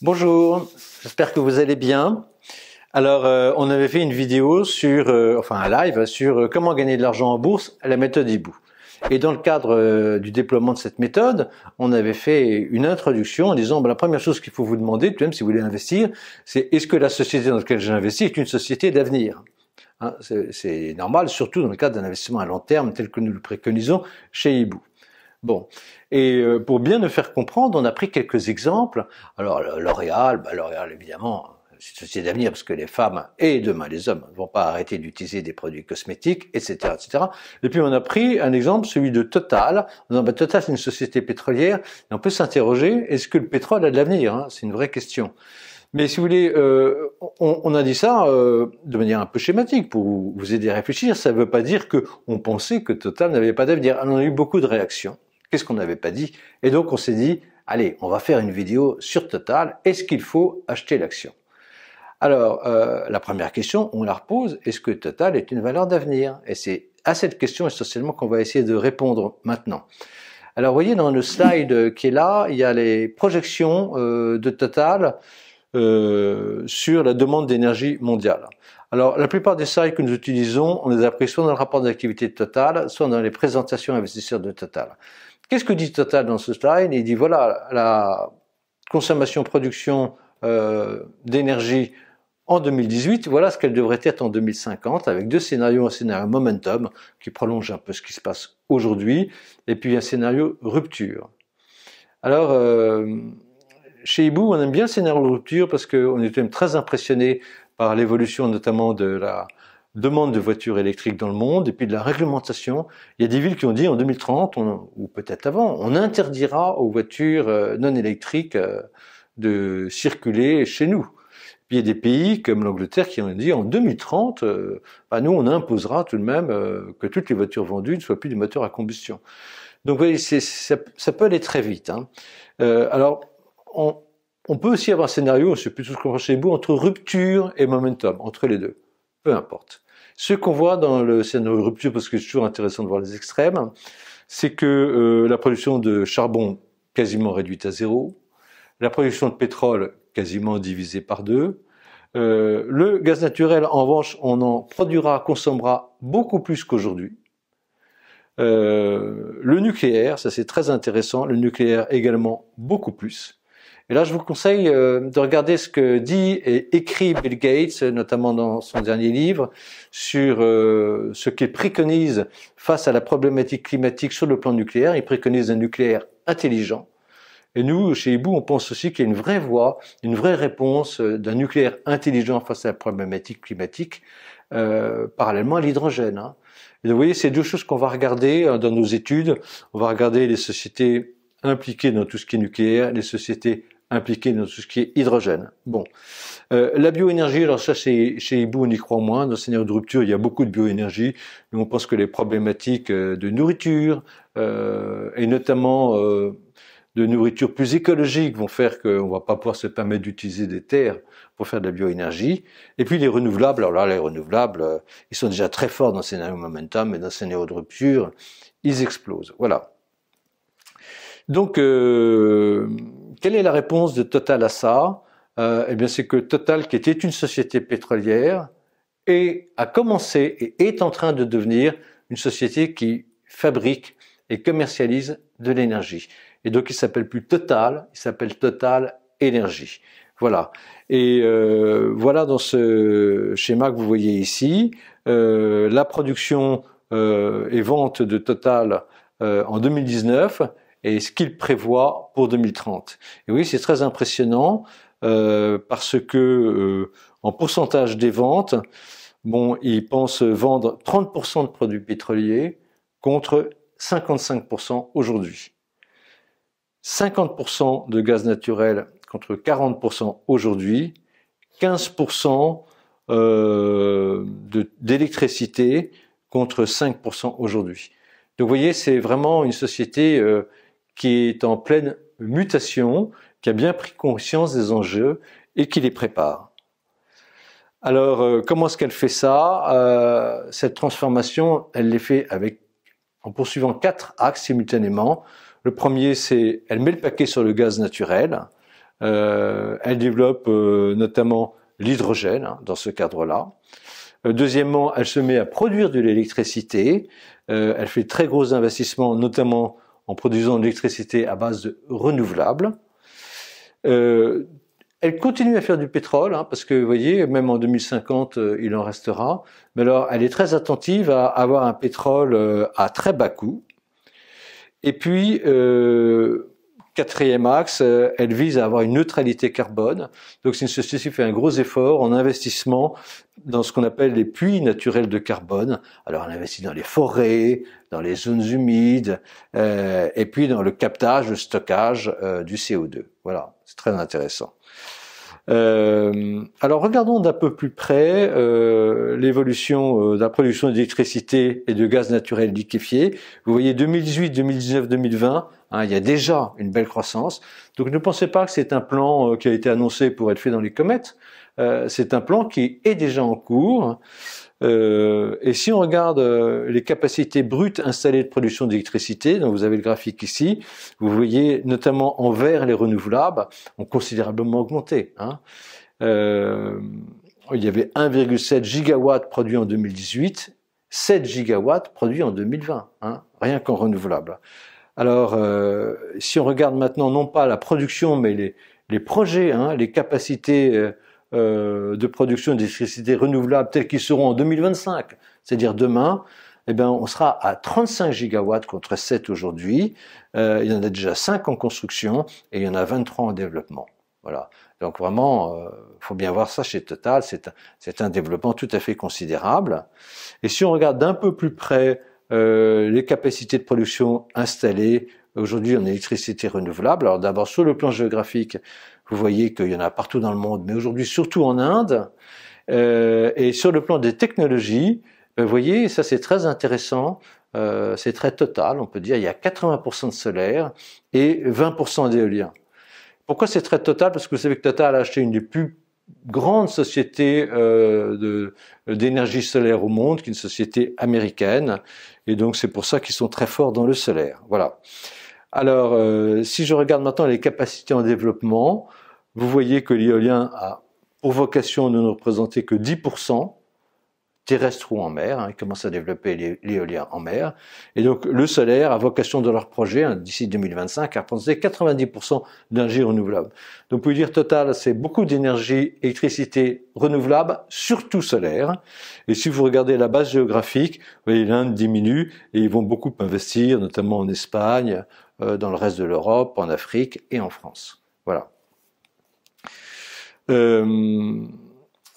Bonjour, j'espère que vous allez bien. Alors, on avait fait une vidéo sur, enfin un live sur comment gagner de l'argent en bourse à la méthode Hibou. Et dans le cadre du déploiement de cette méthode, on avait fait une introduction en disant la première chose qu'il faut vous demander, tout de même si vous voulez investir, c'est est-ce que la société dans laquelle j'investis est une société d'avenir? Hein, c'est normal, surtout dans le cadre d'un investissement à long terme tel que nous le préconisons chez Hibou. Bon, et pour bien nous faire comprendre, on a pris quelques exemples. Alors L'Oréal, L'Oréal évidemment, c'est une société d'avenir parce que les femmes et demain les hommes ne vont pas arrêter d'utiliser des produits cosmétiques, etc., etc. Et puis on a pris un exemple, celui de Total. En disant, Total c'est une société pétrolière, et on peut s'interroger, est-ce que le pétrole a de l'avenir, hein? C'est une vraie question. Mais si vous voulez, on a dit ça de manière un peu schématique pour vous aider à réfléchir. Ça ne veut pas dire qu'on pensait que Total n'avait pas d'avenir. On a eu beaucoup de réactions. Qu'est-ce qu'on n'avait pas dit? Et donc on s'est dit, allez, on va faire une vidéo sur Total. Est-ce qu'il faut acheter l'action? Alors, la première question, on la repose, est-ce que Total est une valeur d'avenir? Et c'est à cette question essentiellement qu'on va essayer de répondre maintenant. Alors, vous voyez, dans le slide qui est là, il y a les projections de Total sur la demande d'énergie mondiale. Alors, la plupart des slides que nous utilisons, on les a pris soit dans le rapport d'activité de Total, soit dans les présentations investisseurs de Total. Qu'est-ce que dit Total dans ce slide? Il dit voilà, la consommation-production d'énergie en 2018, voilà ce qu'elle devrait être en 2050, avec deux scénarios, un scénario momentum, qui prolonge un peu ce qui se passe aujourd'hui, et puis un scénario rupture. Alors, chez Hibou, on aime bien le scénario de rupture parce qu'on est même très impressionné par l'évolution notamment de la demande de voitures électriques dans le monde et puis de la réglementation. Il y a des villes qui ont dit en 2030, ou peut-être avant, on interdira aux voitures non électriques de circuler chez nous. Puis il y a des pays comme l'Angleterre qui ont dit en 2030, nous on imposera tout de même que toutes les voitures vendues ne soient plus des moteurs à combustion. Donc vous voyez, ça peut aller très vite. Hein. Alors, on peut aussi avoir un scénario, c'est plutôt ce qu'on voit chez Hibou, entre rupture et momentum, entre les deux. Peu importe. Ce qu'on voit dans le scénario de rupture, parce que c'est toujours intéressant de voir les extrêmes, c'est que la production de charbon quasiment réduite à zéro, la production de pétrole quasiment divisée par deux, le gaz naturel, en revanche, on en produira, consommera beaucoup plus qu'aujourd'hui. Le nucléaire, ça c'est très intéressant, le nucléaire également beaucoup plus. Et là, je vous conseille de regarder ce que dit et écrit Bill Gates, notamment dans son dernier livre, sur ce qu'il préconise face à la problématique climatique sur le plan nucléaire. Il préconise un nucléaire intelligent. Et nous, chez Hibou, on pense aussi qu'il y a une vraie voie, une vraie réponse d'un nucléaire intelligent face à la problématique climatique, parallèlement à l'hydrogène. Hein. Et donc, vous voyez, c'est deux choses qu'on va regarder dans nos études. On va regarder les sociétés impliquées dans tout ce qui est nucléaire, les sociétés impliquées dans tout ce qui est hydrogène. Bon, la bioénergie, alors ça chez Hibou on y croit moins. Dans le scénario de rupture, il y a beaucoup de bioénergie, mais on pense que les problématiques de nourriture et notamment de nourriture plus écologique vont faire qu'on va pas pouvoir se permettre d'utiliser des terres pour faire de la bioénergie. Et puis les renouvelables, alors là les renouvelables, ils sont déjà très forts dans le scénario momentum, mais dans le scénario de rupture, ils explosent. Voilà. Donc, quelle est la réponse de Total à ça? Eh bien, c'est que Total, qui était une société pétrolière, a commencé et est en train de devenir une société qui fabrique et commercialise de l'énergie. Et donc, il s'appelle plus Total, il s'appelle Total Énergie. Voilà. Et voilà dans ce schéma que vous voyez ici, la production et vente de Total en 2019 et ce qu'il prévoit pour 2030. Et oui, c'est très impressionnant parce que en pourcentage des ventes, bon, ils pensent vendre 30% de produits pétroliers contre 55% aujourd'hui. 50% de gaz naturel contre 40% aujourd'hui, 15% d'électricité contre 5% aujourd'hui. Donc vous voyez, c'est vraiment une société qui est en pleine mutation, qui a bien pris conscience des enjeux et qui les prépare. Alors, comment est-ce qu'elle fait ça? Cette transformation, elle les fait en poursuivant 4 axes simultanément. Le premier, c'est elle met le paquet sur le gaz naturel. Elle développe notamment l'hydrogène hein, dans ce cadre-là. Deuxièmement, elle se met à produire de l'électricité. Elle fait de très gros investissements, notamment en produisant de l'électricité à base de renouvelables. Elle continue à faire du pétrole, hein, parce que vous voyez, même en 2050, il en restera. Mais alors, elle est très attentive à avoir un pétrole à très bas coût. Et puis, quatrième axe, elle vise à avoir une neutralité carbone. Donc, c'est une société qui fait un gros effort en investissement dans ce qu'on appelle les puits naturels de carbone. Alors, elle investit dans les forêts, dans les zones humides, et puis dans le captage, le stockage du CO2. Voilà, c'est très intéressant. Alors, regardons d'un peu plus près l'évolution de la production d'électricité et de gaz naturel liquéfié. Vous voyez 2018, 2019, 2020. Hein, il y a déjà une belle croissance. Donc ne pensez pas que c'est un plan qui a été annoncé pour être fait dans les comètes. C'est un plan qui est déjà en cours. Et si on regarde les capacités brutes installées de production d'électricité, donc vous avez le graphique ici, vous voyez notamment en vert les renouvelables ont considérablement augmenté. Hein. Il y avait 1,7 gigawatts produits en 2018, 7 gigawatts produits en 2020, hein, rien qu'en renouvelables. Alors, si on regarde maintenant non pas la production, mais les projets, hein, les capacités de production d'électricité renouvelable tels qu'ils seront en 2025, c'est-à-dire demain, eh bien, on sera à 35 gigawatts contre 7 aujourd'hui. Il y en a déjà 5 en construction et il y en a 23 en développement. Voilà. Donc vraiment, faut bien voir ça chez Total, c'est un développement tout à fait considérable. Et si on regarde d'un peu plus près les capacités de production installées aujourd'hui en électricité renouvelable. Alors d'abord sur le plan géographique, vous voyez qu'il y en a partout dans le monde, mais aujourd'hui surtout en Inde. Et sur le plan des technologies, vous voyez, ça c'est très intéressant, c'est très Total, on peut dire, il y a 80% de solaire et 20% d'éolien. Pourquoi c'est très Total? Parce que vous savez que Total a acheté une des plus grande société d'énergie solaire au monde, qui est une société américaine, et donc c'est pour ça qu'ils sont très forts dans le solaire. Voilà. Alors, si je regarde maintenant les capacités en développement, vous voyez que l'éolien a pour vocation de ne représenter que 10%, terrestre ou en mer, hein, ils commencent à développer l'éolien en mer, et donc le solaire a vocation dans leur projet, hein, d'ici 2025, à représenter 90% d'énergie renouvelable. Donc vous pouvez dire Total, c'est beaucoup d'énergie, électricité renouvelable, surtout solaire, et si vous regardez la base géographique, vous voyez l'Inde diminue, et ils vont beaucoup investir, notamment en Espagne, dans le reste de l'Europe, en Afrique et en France. Voilà.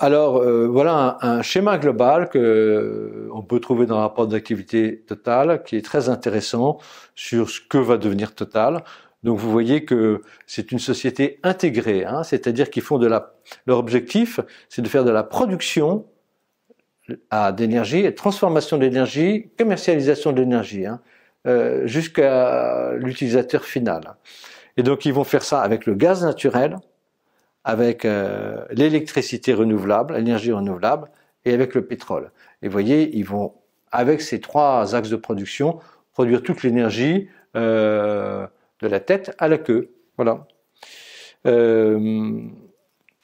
Alors voilà un schéma global que on peut trouver dans le rapport d'activité Total, qui est très intéressant sur ce que va devenir Total. Donc vous voyez que c'est une société intégrée, hein, c'est-à-dire qu'ils font leur objectif, c'est de faire de la production d'énergie, et transformation d'énergie, commercialisation de l'énergie, hein, jusqu'à l'utilisateur final. Et donc ils vont faire ça avec le gaz naturel, avec l'électricité renouvelable, l'énergie renouvelable, et avec le pétrole. Et vous voyez, ils vont, avec ces trois axes de production, produire toute l'énergie de la tête à la queue. Voilà.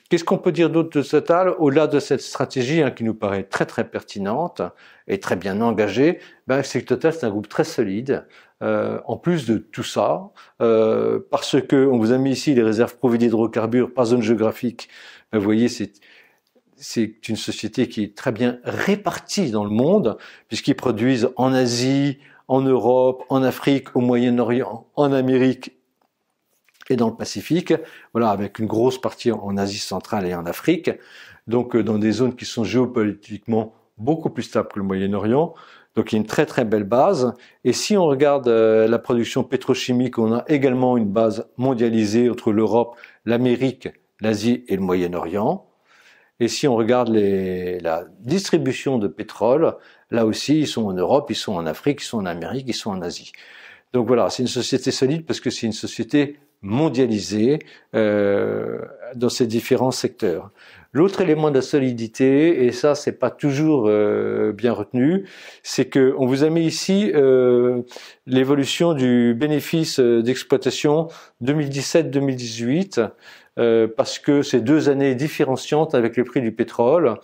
Qu'est-ce qu'on peut dire d'autre de Total, au-delà de cette stratégie qui nous paraît très très pertinente et très bien engagée, c'est que Total c'est un groupe très solide. En plus de tout ça, parce que on vous a mis ici les réserves prouvées d'hydrocarbures par zone géographique, vous voyez c'est une société qui est très bien répartie dans le monde, puisqu'ils produisent en Asie, en Europe, en Afrique, au Moyen-Orient, en Amérique et dans le Pacifique, voilà, avec une grosse partie en Asie centrale et en Afrique, donc dans des zones qui sont géopolitiquement beaucoup plus stables que le Moyen-Orient. Donc il y a une très très belle base. Et si on regarde la production pétrochimique, on a également une base mondialisée entre l'Europe, l'Amérique, l'Asie et le Moyen-Orient. Et si on regarde la distribution de pétrole, là aussi ils sont en Europe, ils sont en Afrique, ils sont en Amérique, ils sont en Asie. Donc voilà, c'est une société solide parce que c'est une société mondialisée dans ces différents secteurs. L'autre élément de la solidité, et ça c'est pas toujours bien retenu, c'est que on vous a mis ici l'évolution du bénéfice d'exploitation 2017-2018. parce que c'est 2 années différenciantes avec le prix du pétrole.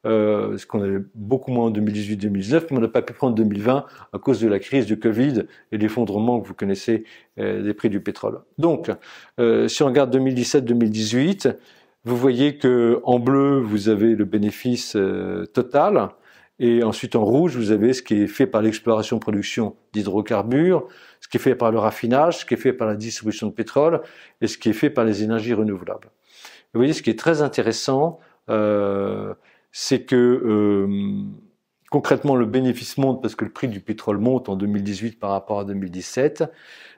Ce qu'on avait beaucoup moins en 2018-2019, mais on n'a pas pu prendre 2020 à cause de la crise du Covid et l'effondrement que vous connaissez des prix du pétrole. Donc, si on regarde 2017-2018, vous voyez que en bleu, vous avez le bénéfice total, et ensuite en rouge, vous avez ce qui est fait par l'exploration-production d'hydrocarbures, ce qui est fait par le raffinage, ce qui est fait par la distribution de pétrole, et ce qui est fait par les énergies renouvelables. Vous voyez, ce qui est très intéressant, c'est que concrètement le bénéfice monte parce que le prix du pétrole monte en 2018 par rapport à 2017,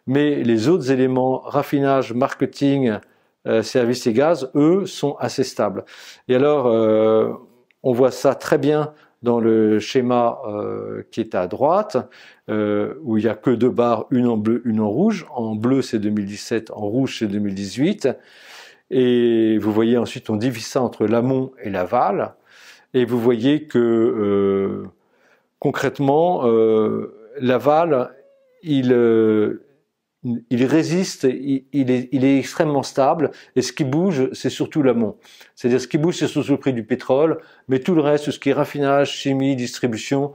mais les autres éléments, raffinage, marketing, services et gaz, eux, sont assez stables. Et alors, on voit ça très bien dans le schéma qui est à droite, où il n'y a que 2 barres, une en bleu, une en rouge. En bleu, c'est 2017, en rouge, c'est 2018. Et vous voyez ensuite, on divise ça entre l'amont et l'aval. Et vous voyez que concrètement, l'aval, il résiste, il est extrêmement stable, et ce qui bouge, c'est surtout l'amont. C'est-à-dire, ce qui bouge, c'est surtout le prix du pétrole, mais tout le reste, ce qui est raffinage, chimie, distribution,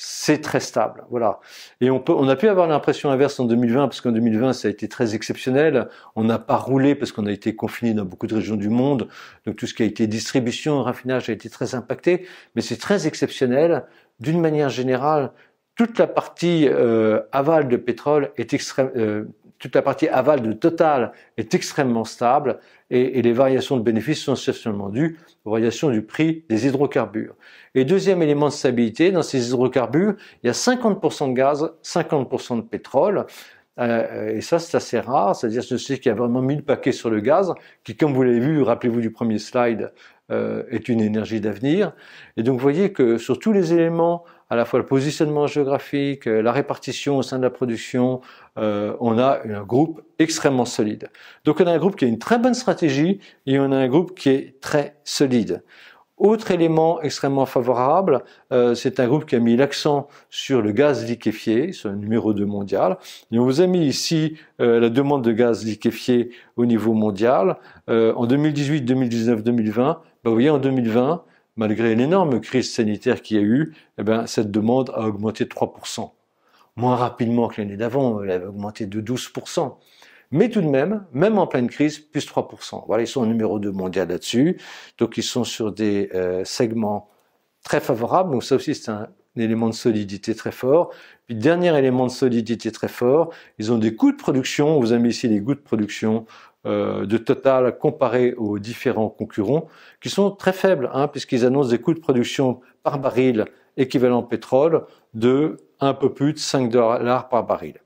c'est très stable. Voilà. Et on a pu avoir l'impression inverse en 2020, parce qu'en 2020, ça a été très exceptionnel. On n'a pas roulé parce qu'on a été confiné dans beaucoup de régions du monde. Donc tout ce qui a été distribution, raffinage a été très impacté. Mais c'est très exceptionnel. D'une manière générale, toute la partie aval de pétrole est toute la partie aval de Total est extrêmement stable, et les variations de bénéfices sont essentiellement dues aux variations du prix des hydrocarbures. Et deuxième élément de stabilité, dans ces hydrocarbures, il y a 50% de gaz, 50% de pétrole, et ça c'est assez rare, c'est-à-dire que c'est qu'il y a vraiment mis le paquet sur le gaz, qui, comme vous l'avez vu, rappelez-vous du premier slide, est une énergie d'avenir. Et donc vous voyez que sur tous les éléments, à la fois le positionnement géographique, la répartition au sein de la production, on a un groupe extrêmement solide. Donc on a un groupe qui a une très bonne stratégie, et on a un groupe qui est très solide. Autre élément extrêmement favorable, c'est un groupe qui a mis l'accent sur le gaz liquéfié, sur le numéro 2 mondial. Et on vous a mis ici la demande de gaz liquéfié au niveau mondial. En 2018, 2019, 2020, vous voyez, en 2020, malgré l'énorme crise sanitaire qu'il y a eu, cette demande a augmenté de 3%. Moins rapidement que l'année d'avant, elle avait augmenté de 12%. Mais tout de même en pleine crise, plus 3%. Voilà, ils sont au numéro 2 mondial là-dessus. Donc ils sont sur des segments très favorables. Donc ça aussi, c'est un élément de solidité très fort. Puis dernier élément de solidité très fort, ils ont des coûts de production. On vous a mis ici les coûts de production de Total comparés aux différents concurrents, qui sont très faibles, puisqu'ils annoncent des coûts de production par baril équivalent pétrole de un peu plus de $5 par baril.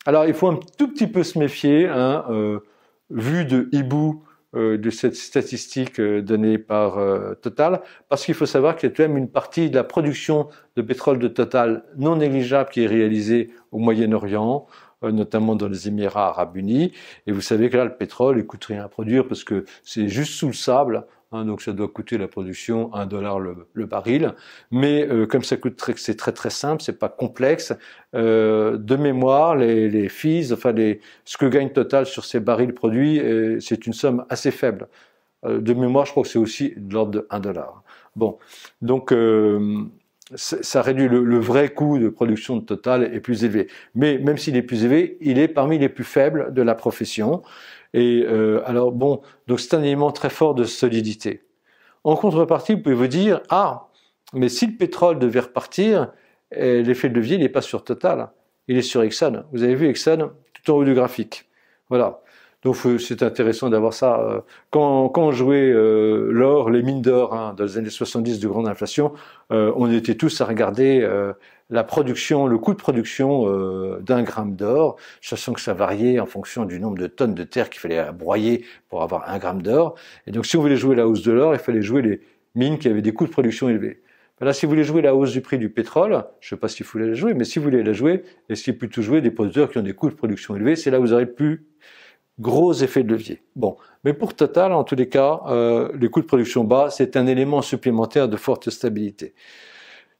Alors il faut un tout petit peu se méfier, vu de hibou de cette statistique donnée par Total, parce qu'il faut savoir qu'il y a tout de même une partie de la production de pétrole de Total non négligeable qui est réalisée au Moyen-Orient, notamment dans les Émirats Arabes Unis. Et vous savez que là, le pétrole, il coûte rien à produire parce que c'est juste sous le sable. Donc ça doit coûter la production $1 le baril, mais comme ça coûte c'est très simple, c'est pas complexe. De mémoire, les fees, ce que gagne Total sur ces barils produits, c'est une somme assez faible. De mémoire, je crois que c'est aussi de l'ordre de $1. Bon, donc ça réduit le vrai coût de production de Total est plus élevé. Mais même s'il est plus élevé, il est parmi les plus faibles de la profession. Et alors bon, donc c'est un élément très fort de solidité. En contrepartie, vous pouvez vous dire, mais si le pétrole devait repartir, l'effet de levier, il n'est pas sur Total, il est sur Exxon. Vous avez vu Exxon tout en haut du graphique. Voilà. Donc c'est intéressant d'avoir ça. Quand on jouait l'or, les mines d'or, dans les années 70 de grande inflation, on était tous à regarder la production, le coût de production d'un gramme d'or, sachant que ça variait en fonction du nombre de tonnes de terre qu'il fallait broyer pour avoir 1 gramme d'or. Et donc si on voulait jouer la hausse de l'or, il fallait jouer les mines qui avaient des coûts de production élevés. Là, si vous voulez jouer la hausse du prix du pétrole, je ne sais pas si vous voulez la jouer, mais si vous voulez la jouer, essayez plutôt jouer des producteurs qui ont des coûts de production élevés, c'est là où vous aurez le plus gros effet de levier. Bon, mais pour Total, en tous les cas, les coûts de production bas, c'est un élément supplémentaire de forte stabilité.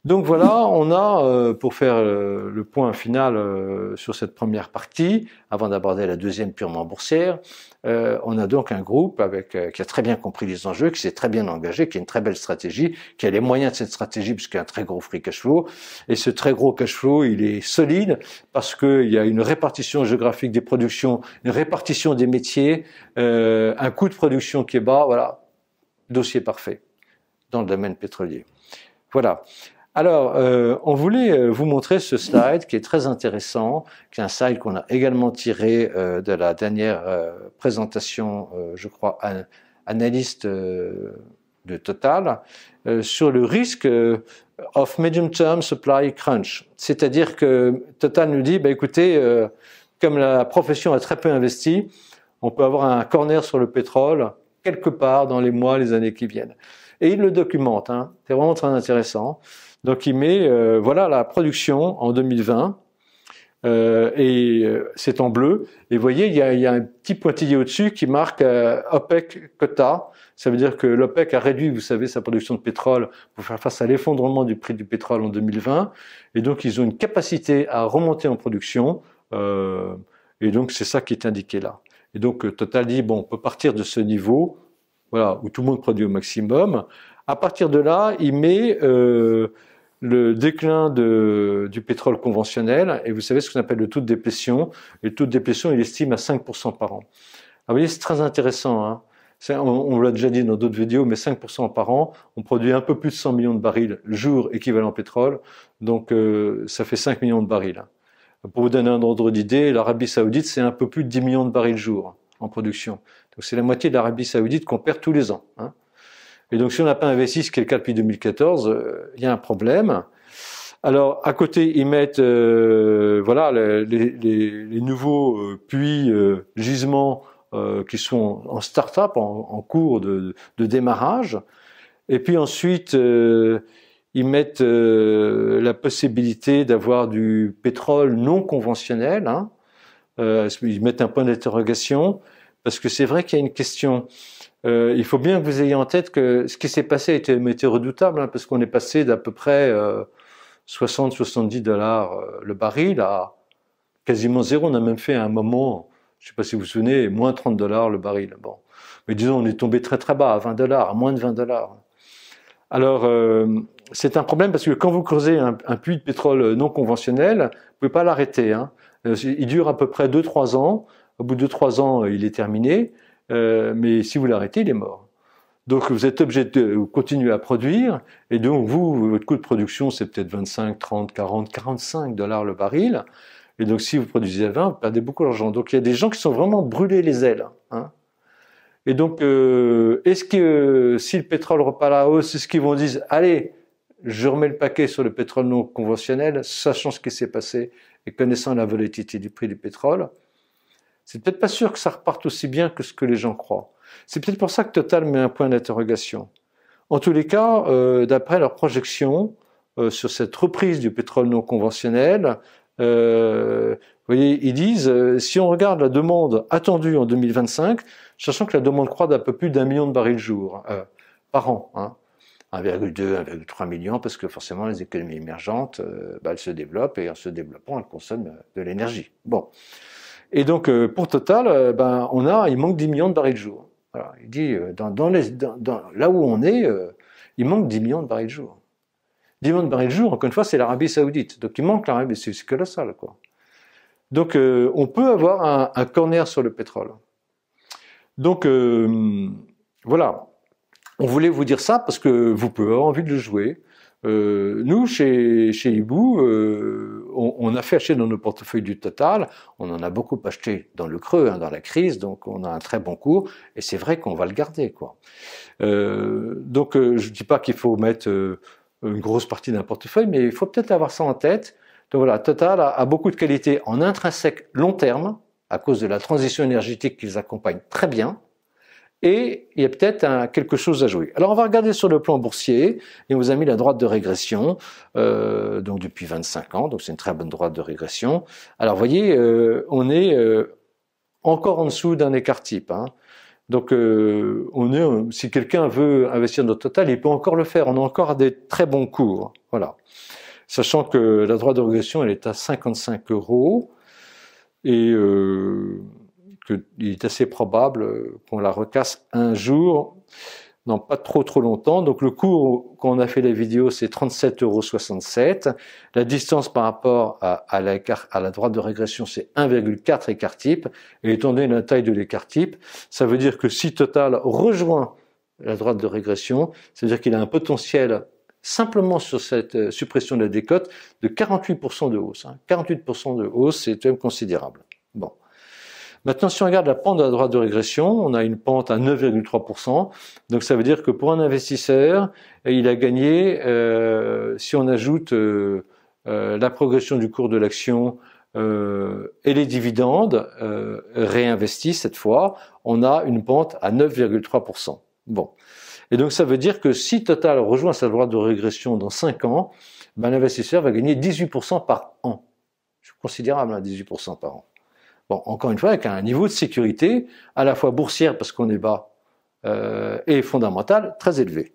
Donc voilà, on a, pour faire le point final sur cette première partie, avant d'aborder la deuxième purement boursière, on a donc un groupe qui a très bien compris les enjeux, qui s'est très bien engagé, qui a une très belle stratégie, qui a les moyens de cette stratégie puisqu'il y a un très gros free cash flow. Et ce très gros cash flow, il est solide parce qu'il y a une répartition géographique des productions, une répartition des métiers, un coût de production qui est bas. Voilà, dossier parfait dans le domaine pétrolier. Voilà. Alors, on voulait vous montrer ce slide qui est très intéressant, qui est un slide qu'on a également tiré de la dernière présentation, je crois, analyste de Total, sur le risque of medium-term supply crunch. C'est-à-dire que Total nous dit, bah, écoutez, comme la profession a très peu investi, on peut avoir un corner sur le pétrole quelque part dans les mois, les années qui viennent. Et il le documente, hein, c'est vraiment très intéressant. Donc il met, voilà la production en 2020, c'est en bleu. Et vous voyez, il y a un petit pointillé au-dessus qui marque OPEC quota. Ça veut dire que l'OPEC a réduit, vous savez, sa production de pétrole pour faire face à l'effondrement du prix du pétrole en 2020. Et donc ils ont une capacité à remonter en production. Et donc c'est ça qui est indiqué là. Et donc Total dit, bon, on peut partir de ce niveau, voilà, où tout le monde produit au maximum. À partir de là, il met le déclin du pétrole conventionnel, et vous savez ce qu'on appelle le taux de déplétion. Et le taux de déplétion, il estime à 5% par an. Alors, vous voyez, c'est très intéressant, hein. On l'a déjà dit dans d'autres vidéos, mais 5% par an, on produit un peu plus de 100 millions de barils jour équivalent pétrole, donc ça fait 5 millions de barils. Pour vous donner un ordre d'idée, l'Arabie Saoudite, c'est un peu plus de 10 millions de barils jour en production. Donc c'est la moitié de l'Arabie Saoudite qu'on perd tous les ans, hein. Et donc si on n'a pas investi, ce qui est le cas depuis 2014, il y a un problème. Alors à côté, ils mettent voilà les nouveaux puits, gisements qui sont en start-up, en cours de démarrage. Et puis ensuite, ils mettent la possibilité d'avoir du pétrole non conventionnel, hein. Ils mettent un point d'interrogation, parce que c'est vrai qu'il y a une question. Il faut bien que vous ayez en tête que ce qui s'est passé a été redoutable, hein, parce qu'on est passé d'à peu près 60-70 dollars le baril à quasiment zéro. On a même fait à un moment, je ne sais pas si vous vous souvenez, moins 30 dollars le baril. Bon, mais disons, on est tombé très très bas, à 20 dollars, à moins de 20 dollars. Alors, c'est un problème parce que quand vous creusez un puits de pétrole non conventionnel, vous ne pouvez pas l'arrêter, hein. Il dure à peu près 2-3 ans. Au bout de 2-3 ans, il est terminé. Mais si vous l'arrêtez, il est mort. Donc vous êtes obligé de continuer à produire, et donc vous, votre coût de production, c'est peut-être 25, 30, 40, 45 dollars le baril, et donc si vous produisez à 20, vous perdez beaucoup d'argent. Donc il y a des gens qui sont vraiment brûlés les ailes, hein. Et donc, est-ce que si le pétrole repart à la hausse, est-ce qu'ils vont dire, allez, je remets le paquet sur le pétrole non conventionnel, sachant ce qui s'est passé et connaissant la volatilité du prix du pétrole? C'est peut-être pas sûr que ça reparte aussi bien que ce que les gens croient. C'est peut-être pour ça que Total met un point d'interrogation. En tous les cas, d'après leurs projections sur cette reprise du pétrole non conventionnel, vous voyez, ils disent, si on regarde la demande attendue en 2025, sachant que la demande croît d'à peu plus d'1 million de barils jour, par an, hein, 1,2, 1,3 million, parce que forcément les économies émergentes, elles se développent, et en se développant, elles consomment de l'énergie. Bon. Et donc, pour Total, il manque 10 millions de barils jour. Voilà, il dit, là où on est, il manque 10 millions de barils jour. 10 millions de barils jour, encore une fois, c'est l'Arabie Saoudite. Donc, il manque l'Arabie, c'est colossal, quoi. Donc, on peut avoir un corner sur le pétrole. Donc, voilà. On voulait vous dire ça parce que vous pouvez avoir envie de le jouer. Nous, chez Hibou, on a fait acheter dans nos portefeuilles du Total. On en a beaucoup acheté dans le creux, hein, dans la crise, donc on a un très bon cours. Et c'est vrai qu'on va le garder, quoi. Donc, je dis pas qu'il faut mettre une grosse partie d'un portefeuille, mais il faut peut-être avoir ça en tête. Donc voilà, Total a beaucoup de qualités en intrinsèque long terme, à cause de la transition énergétique qu'ils accompagnent très bien. Et il y a peut-être quelque chose à jouer. Alors on va regarder sur le plan boursier, et on vous a mis la droite de régression, donc depuis 25 ans, donc c'est une très bonne droite de régression. Alors vous voyez, on est encore en dessous d'un écart type, hein. Donc si quelqu'un veut investir dans Total, il peut encore le faire, on a encore des très bons cours. Voilà. Sachant que la droite de régression, elle est à 55 € et qu'il est assez probable qu'on la recasse un jour, non pas trop longtemps. Donc le cours quand on a fait la vidéo, c'est 37,67 €. La distance par rapport à la droite de régression, c'est 1,4 écart type. Et étant donné la taille de l'écart type, ça veut dire que si Total rejoint la droite de régression, c'est-à-dire qu'il a un potentiel simplement sur cette suppression de la décote de 48% de hausse. 48% de hausse, c'est quand même considérable. Bon. Maintenant, si on regarde la pente de la droite de régression, on a une pente à 9,3%. Donc ça veut dire que pour un investisseur, il a gagné, si on ajoute la progression du cours de l'action et les dividendes réinvestis cette fois, on a une pente à 9,3%. Bon. Et donc ça veut dire que si Total rejoint sa droite de régression dans 5 ans, ben, l'investisseur va gagner 18% par an. C'est considérable, 18% par an. Bon, encore une fois, avec un niveau de sécurité à la fois boursière parce qu'on est bas et fondamental très élevé.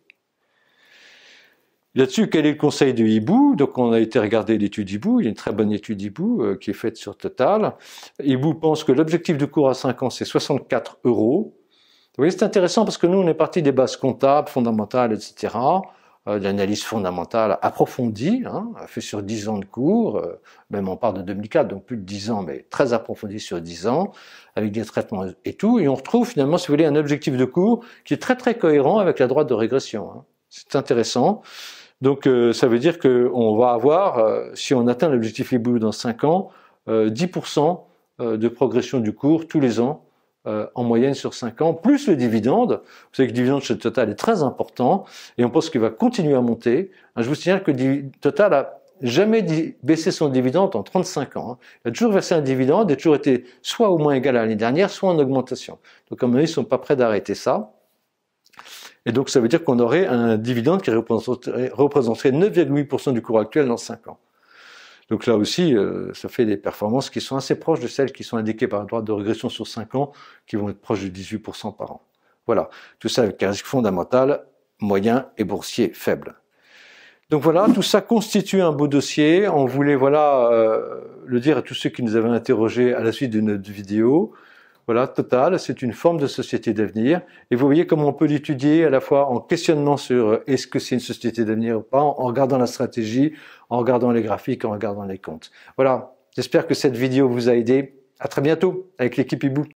Là-dessus, quel est le conseil de Hibou? Donc on a été regarder l'étude Hibou, il y a une très bonne étude Hibou qui est faite sur Total. Hibou pense que l'objectif de cours à 5 ans, c'est 64 €. Vous voyez, c'est intéressant parce que nous, on est parti des bases comptables, fondamentales, etc., d'analyse fondamentale approfondie, fait sur 10 ans de cours, même on part de 2004, donc plus de 10 ans, mais très approfondie sur 10 ans, avec des traitements et tout, et on retrouve finalement, si vous voulez, un objectif de cours qui est très cohérent avec la droite de régression. C'est intéressant. Donc ça veut dire qu'on va avoir, si on atteint l'objectif Hibou dans 5 ans, 10% de progression du cours tous les ans, en moyenne sur 5 ans, plus le dividende. Vous savez que le dividende chez Total est très important et on pense qu'il va continuer à monter. Je vous signale que Total a jamais baissé son dividende en 35 ans. Il a toujours versé un dividende et toujours été soit au moins égal à l'année dernière, soit en augmentation. Donc à mon avis, ils ne sont pas prêts d'arrêter ça. Et donc ça veut dire qu'on aurait un dividende qui représenterait 9,8% du cours actuel dans 5 ans. Donc là aussi, ça fait des performances qui sont assez proches de celles qui sont indiquées par la droite de régression sur 5 ans, qui vont être proches de 18% par an. Voilà, tout ça avec un risque fondamental, moyen et boursier faible. Donc voilà, tout ça constitue un beau dossier. On voulait le dire à tous ceux qui nous avaient interrogés à la suite de notre vidéo. Voilà, Total, c'est une forme de société d'avenir. Et vous voyez comment on peut l'étudier à la fois en questionnement sur est-ce que c'est une société d'avenir ou pas, en regardant la stratégie, en regardant les graphiques, en regardant les comptes. Voilà, j'espère que cette vidéo vous a aidé. À très bientôt avec l'équipe Hibou.